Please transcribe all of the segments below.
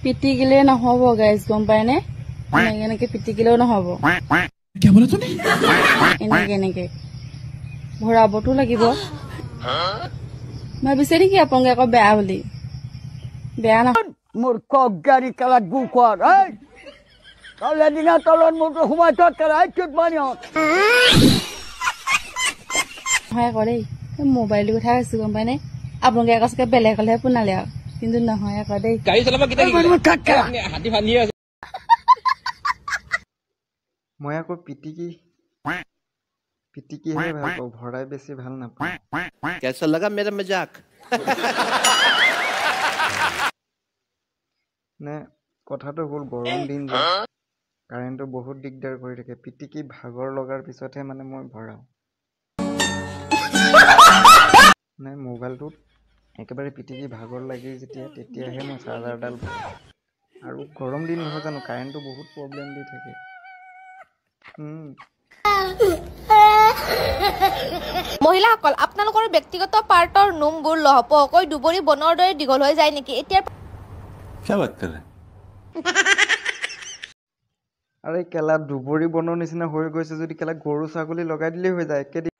পিটিকিলে নহব গাইজ গম পায় নে এনেকে পিটিকিলেও নহব এনেকে ভৰাবতো লাগিব ভাবিছে নেকি আপোনালোকে আকৌ বেয়া বুলি বেয়া নহয় মোৰ কগাৰি কালা গুকৰ এই কালে দিনা তলত মোৰ সোমাই থত কাই চুট মানিয়ত হয় আকৌ দেই মোবাইলটোৰ কথা কৈছো গম পায় নে আপোনালোকে আকৌ চাগে বেলেগ হলেহে পোনালে আৰু কিন্তু নহয় আকৌ দেই গাড়ী চলাব হাতী ভাঙি আছে মই আকৌ পিটিকিহে ভাল পাওঁ ভৰাই বেছি ভাল নাপাওঁ कैसा लगा मेरा मजाक নে কথাটো হ'ল গৰম দিন যে কাৰেণ্টটো বহুত দিগদাৰ কৰি থাকে পিটিকি ভাগৰ লগাৰ পিছতহে মানে মই ভৰাওঁ নে মোবাইলটোত একেবাৰে পিটিকি ভাগৰ লাগি তেতিয়াহে মই চাৰ্জাৰডাল ভৰাওঁ আৰু গৰম দিন নহয় জানো কাৰেণ্টটো বহুত প্ৰব্লেম দি থাকে মহিলাসকল আপোনালোকৰ ব্যক্তিগত পাৰ্টৰ নোমবোৰ লহপহকৈ দুবৰি বনৰ দৰে দীঘল হৈ যায় নেকি এতিয়া क्या बात कर रहे हैं আৰে কেলা দুবৰি বনৰ নিচিনা হৈ গৈছে যদি কেলা গৰু ছাগলী লগাই দিলেই হৈ যায় একেদিন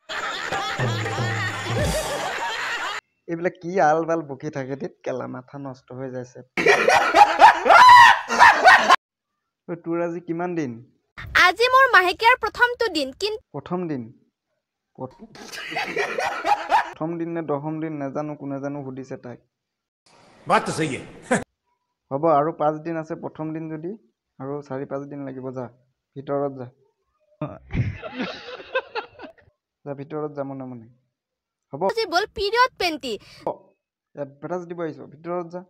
এইবিলাক কি আল বাল বকি থাকে দেই কেলা মাথা নষ্ট হৈ যাইছে তোৰ আজি কিমান দিন আজি মোৰ মাহেকীয়াৰ প্ৰথমটো দিন কিন্তু প্ৰথম দিন নে দহম দিন নাজানো কোনে জানো সুধিছে তাইক बात तो सही है হ'ব আৰু 5 দিন আছে প্ৰথম দিন যদি আৰু 4-5 দিন লাগিব যা ভিতৰত যা ভিতৰত যা মনে মনে হ'ব আজি বল পিৰিয়ড পেন্টি এডভাৰটাইজ দিব আহিছো ভিতৰত যা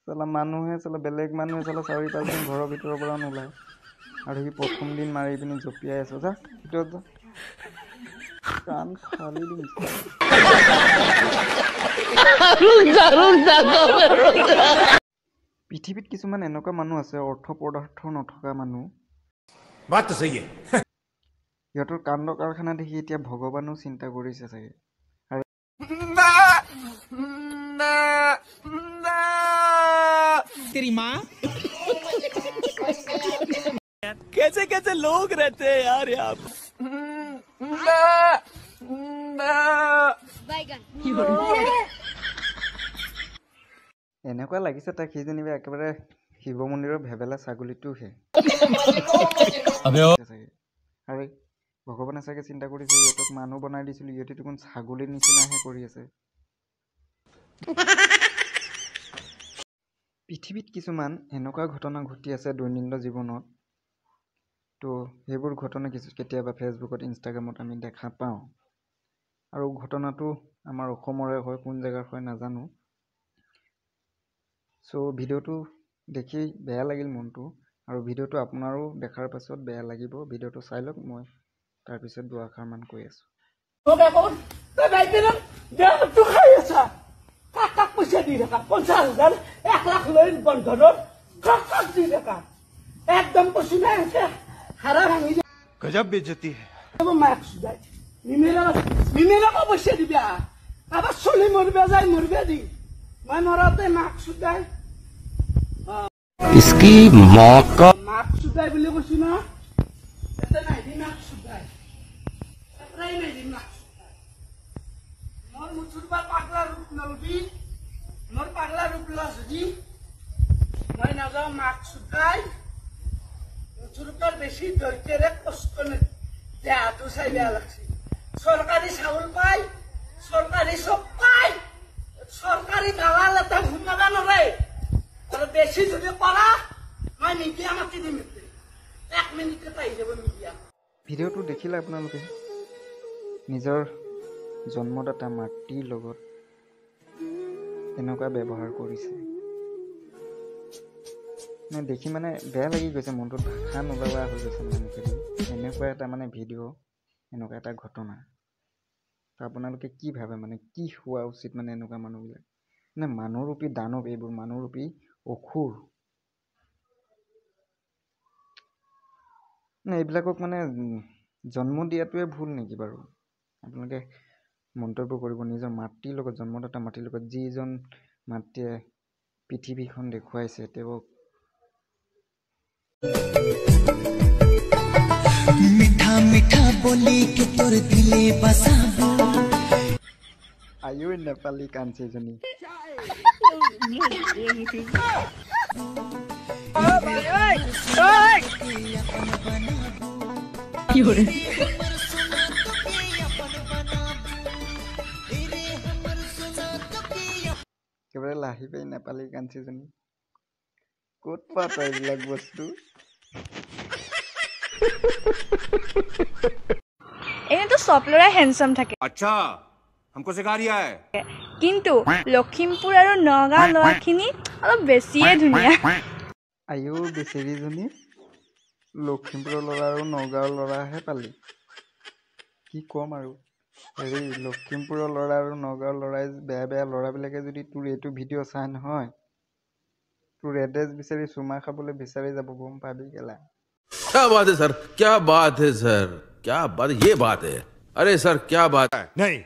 চালা মানুহে চালা বেলেগ মানুহে চালা 4-5 দিন ঘৰৰ ভিতৰৰ পৰা নোলায় আৰু সি প্ৰথম দিন মাৰি পিনি জপিয়াই আছো যা ভিতৰত যা কান ফালি দিম পৃথিৱীত কিছুমান এনেকুৱা মানুহ আছে অৰ্থ পদাৰ্থ নথকা মানুহ बात तो सही है সিহঁতৰ কাণ্ড কাৰখানা দেখি এতিয়া ভগৱানো চিন্তা কৰিছে চাগে तेरी माँ कैसे कैसे लोग रहते हैं यार यहाँ এনেকুৱা লাগিছে তাক সি যেনিবা একেবাৰে শিৱ মন্দিৰৰ ভেবেলা ছাগলীটোহে আৰু ভগৱানে চাগে চিন্তা কৰিছে ইহঁতক মানুহ বনাই দিছিলো ইহঁতে দেখোন ছাগলীৰ নিচিনাহে কৰি আছে পৃথিৱীত কিছুমান এনেকুৱা ঘটনা ঘটি আছে দৈনন্দিন জীৱনত তো সেইবোৰ ঘটনা কেতিয়াবা ফেচবুকত ইনষ্টাগ্ৰামত আমি দেখা পাওঁ আৰু ঘটনাটো আমাৰ অসমৰে হয় কোন জেগাৰ হয় নাজানো চ' ভিডিঅ'টো দেখি বেয়া লাগিল মনটো আৰু ভিডিঅ'টো আপোনাৰো দেখাৰ পাছত বেয়া লাগিব ভিডিঅ'টো চাই লওক মই তাৰপিছত দুআষাৰমান কৈ আছোঁ পইচা দি থাকা 50,000 1 লাখ লৈ বন্ধনত কাক দি থাকা একদম পছুনা আছে হারা ভাঙি गजब बेइज्जती है মাক সুদাই নিমেলা পয়সা দিবা আবার চলি মরবে যাই মরবে দি মই মরাতে মাক সুদাই इसकी मौका মাক সুদাই বলে কইছি না এটা নাই দি মাক সুদাই প্রায় নাই দি মাক সুদাই মোর মুছুরবা পাগলা রূপ নলবি মোর পাগলা রূপ লসজি মই না যাও মাক সুদাই মুছুরবার বেশি দৈত্যের কষ্ট নে দেহাটো চাই বেয়া লাগছে সরকারি চাউল পাই সরকারি সব পাই সরকারি দালাল এটা ঘুমাবা নরে আর বেশি যদি পারা মই মিডিয়া মাতি দিম 1 মিনিটে পাই যাব মিডিয়া ভিডিঅ'টো দেখিলে আপোনালোকে নিজৰ জন্মদাতা মাতৃৰ লগত এনেকুৱা ব্যৱহাৰ কৰিছে মানে দেখি মানে বেয়া লাগি গৈছে মনটোত ভাষা নোলোৱা হৈ গৈছে মানুহখিনি এনেকুৱা এটা মানে ভিডিঅ' এনেকুৱা এটা ঘটনা তো আপোনালোকে কি ভাবে মানে কি হোৱা উচিত মানে এনেকুৱা মানুহবিলাক মানে মানুহৰূপী দানৱ এইবোৰ মানুহৰূপী অসুৰ মানে এইবিলাকক মানে জন্ম দিয়াটোৱে ভুল নেকি বাৰু আপোনালোকে মন্তব্য কৰিব নিজৰ মাতৃৰ লগত, জন্মদাতা মাতৃৰ লগত, যিজন মাতৃয়ে পৃথিৱীখন দেখুৱাইছে তেওঁক। मीठा मीठा बोली के तोर दिले बसाबो আয়ো নেপালী কাঞ্চীজনী। একেবাৰে লাহি পাই নেপালী কাঞ্চীজনী। ক'ত পা তই এইবিলাক বস্তু? এনেতো চব ল'ৰাই হেণ্ডচাম থাকে, अच्छा हमको सिखा रिया है কিন্তু লখিমপুৰ আৰু নগাঁও ল'ৰাখিনি অলপ বেছিয়ে ধুনীয়া। আয়ো বেচেৰীজনী, লখিমপুৰৰ ল'ৰা আৰু নগাঁৱৰ ল'ৰাহে পালি। কি ক'ম আৰু। হেৰি, লখিমপুৰৰ ল'ৰা আৰু নগাঁৱৰ ল'ৰাই বেয়া বেয়া ল'ৰাবিলাকে যদি তোৰ এইটো ভিডিঅ' চাই নহয়, তোৰ এড্ৰেছ বিচাৰি চুমা খাবলৈ বিচাৰি যাব, গম পাবি কেলা। क्या बात है सर, क्या बात है सर, क्या बात, ये बात है, अरे सर क्या बात है। नहीं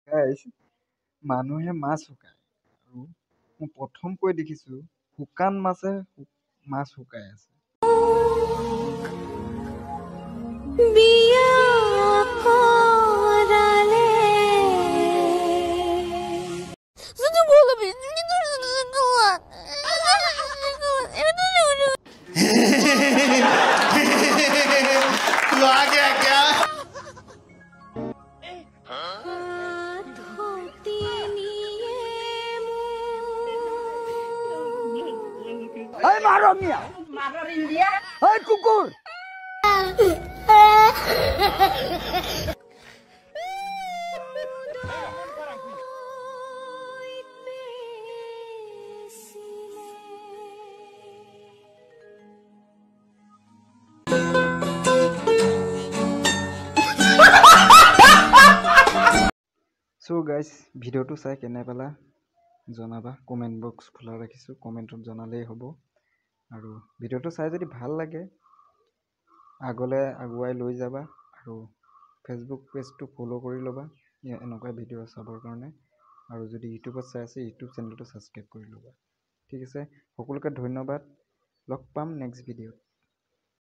Guys, মানুহে মাছ শুকায় আৰু মই প্ৰথম কৈ দেখিছো শুকান মাছে মাছ শুকাই আছে। तू आ गया क्या এই মারো মিয়া মারার ইন্ডিয়া এই কুকুর চ' গাইজ, ভিডিঅ'টো চাই কেনে পালা জনাবা, কমেণ্ট বক্স খোলা ৰাখিছোঁ, কমেণ্টত জনালেই হ'ব। আৰু ভিডিঅ'টো চাই যদি ভাল লাগে আগলৈ আগুৱাই লৈ যাবা, আৰু ফেচবুক পেজটো ফ'ল' কৰি ল'বা এনেকুৱা ভিডিঅ' চাবৰ কাৰণে। আৰু যদি ইউটিউবত চাই আছে, ইউটিউব চেনেলটো ছাবস্ক্ৰাইব কৰি ল'বা। ঠিক আছে, সকলোকে ধন্যবাদ, লগ পাম নেক্সট ভিডিঅ'ত।